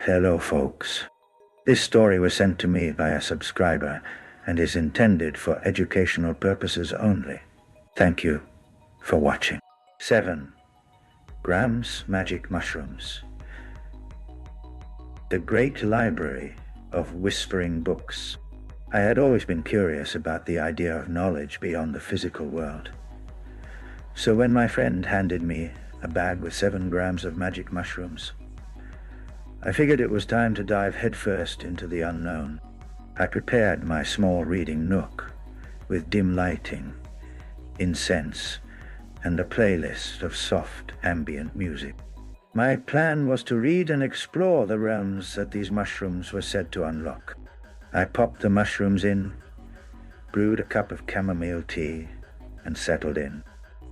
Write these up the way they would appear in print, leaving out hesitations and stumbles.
Hello, folks. This story was sent to me by a subscriber and is intended for educational purposes only. Thank you for watching. 7. Graham's Magic Mushrooms. The Great Library of Whispering Books. I had always been curious about the idea of knowledge beyond the physical world. So when my friend handed me a bag with 7 grams of magic mushrooms, I figured it was time to dive headfirst into the unknown. I prepared my small reading nook with dim lighting, incense, and a playlist of soft ambient music. My plan was to read and explore the realms that these mushrooms were said to unlock. I popped the mushrooms in, brewed a cup of chamomile tea, and settled in.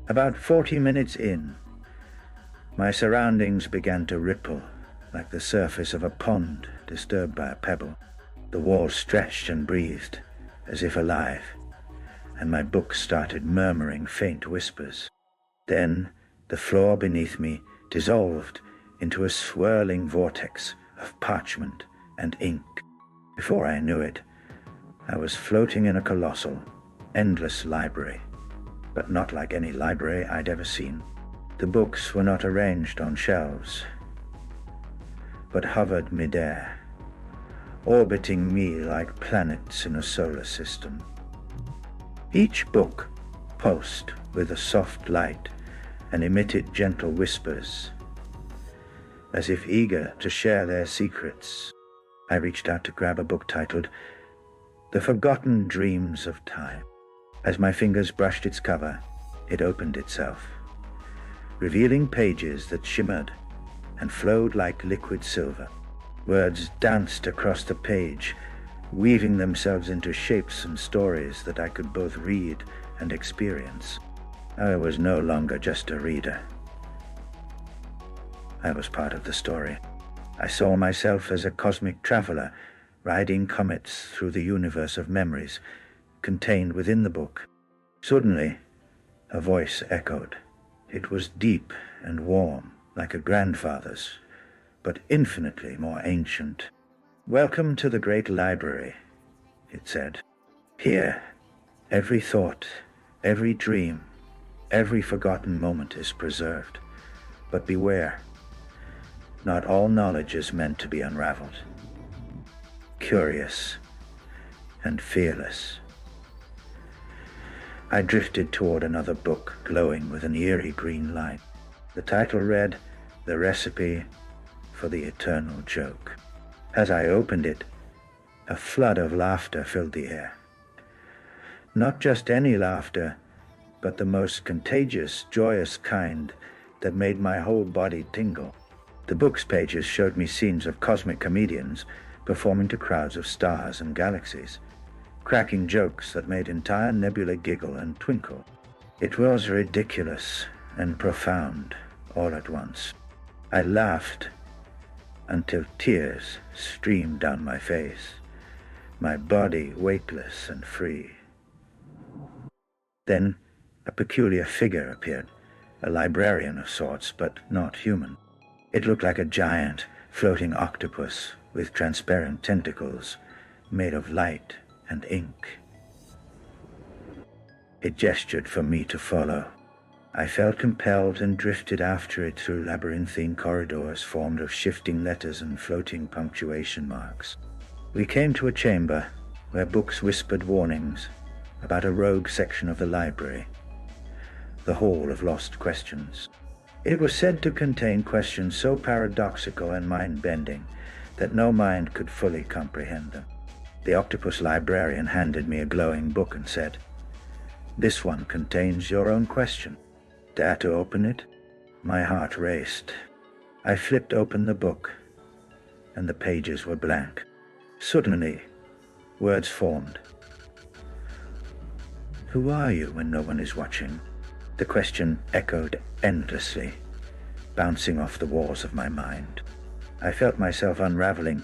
About 40 minutes in, my surroundings began to ripple like the surface of a pond disturbed by a pebble. The walls stretched and breathed as if alive, and my books started murmuring faint whispers. Then the floor beneath me dissolved into a swirling vortex of parchment and ink. Before I knew it, I was floating in a colossal, endless library, but not like any library I'd ever seen. The books were not arranged on shelves, but hovered midair, orbiting me like planets in a solar system. Each book pulsed with a soft light and emitted gentle whispers, as if eager to share their secrets. I reached out to grab a book titled The Forgotten Dreams of Time. As my fingers brushed its cover, it opened itself, revealing pages that shimmered and flowed like liquid silver. Words danced across the page, weaving themselves into shapes and stories that I could both read and experience. I was no longer just a reader. I was part of the story. I saw myself as a cosmic traveler, riding comets through the universe of memories contained within the book. Suddenly, a voice echoed. It was deep and warm, like a grandfather's, but infinitely more ancient. "Welcome to the Great Library," it said. "Here, every thought, every dream, every forgotten moment is preserved. But beware, not all knowledge is meant to be unraveled. Curious and fearless." I drifted toward another book, glowing with an eerie green light. The title read, The Recipe for the Eternal Joke. As I opened it, a flood of laughter filled the air. Not just any laughter, but the most contagious, joyous kind that made my whole body tingle. The book's pages showed me scenes of cosmic comedians performing to crowds of stars and galaxies, cracking jokes that made entire nebulae giggle and twinkle. It was ridiculous and profound all at once. I laughed until tears streamed down my face, my body weightless and free. Then a peculiar figure appeared, a librarian of sorts, but not human. It looked like a giant, floating octopus with transparent tentacles made of light and ink. It gestured for me to follow. I felt compelled and drifted after it through labyrinthine corridors formed of shifting letters and floating punctuation marks. We came to a chamber where books whispered warnings about a rogue section of the library, the Hall of Lost Questions. It was said to contain questions so paradoxical and mind-bending that no mind could fully comprehend them. The octopus librarian handed me a glowing book and said, "This one contains your own question. Dare to open it?" My heart raced. I flipped open the book, and the pages were blank. Suddenly, words formed. "Who are you when no one is watching?" The question echoed endlessly, bouncing off the walls of my mind. I felt myself unraveling,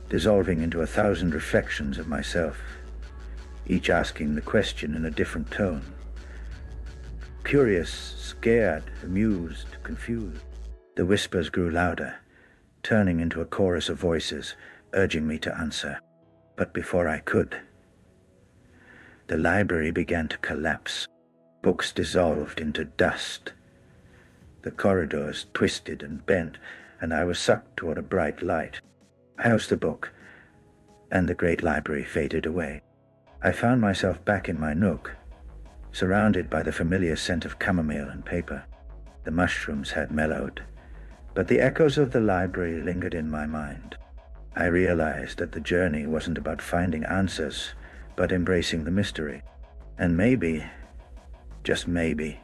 dissolving into 1,000 reflections of myself, each asking the question in a different tone. Curious, scared, amused, confused. The whispers grew louder, turning into a chorus of voices, urging me to answer. But before I could, the library began to collapse. Books dissolved into dust. The corridors twisted and bent, and I was sucked toward a bright light. I housed the book, and the great library faded away. I found myself back in my nook, surrounded by the familiar scent of chamomile and paper. The mushrooms had mellowed, but the echoes of the library lingered in my mind. I realized that the journey wasn't about finding answers, but embracing the mystery. And maybe, just maybe,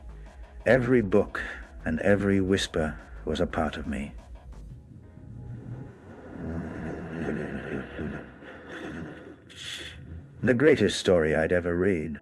every book and every whisper was a part of me. The greatest story I'd ever read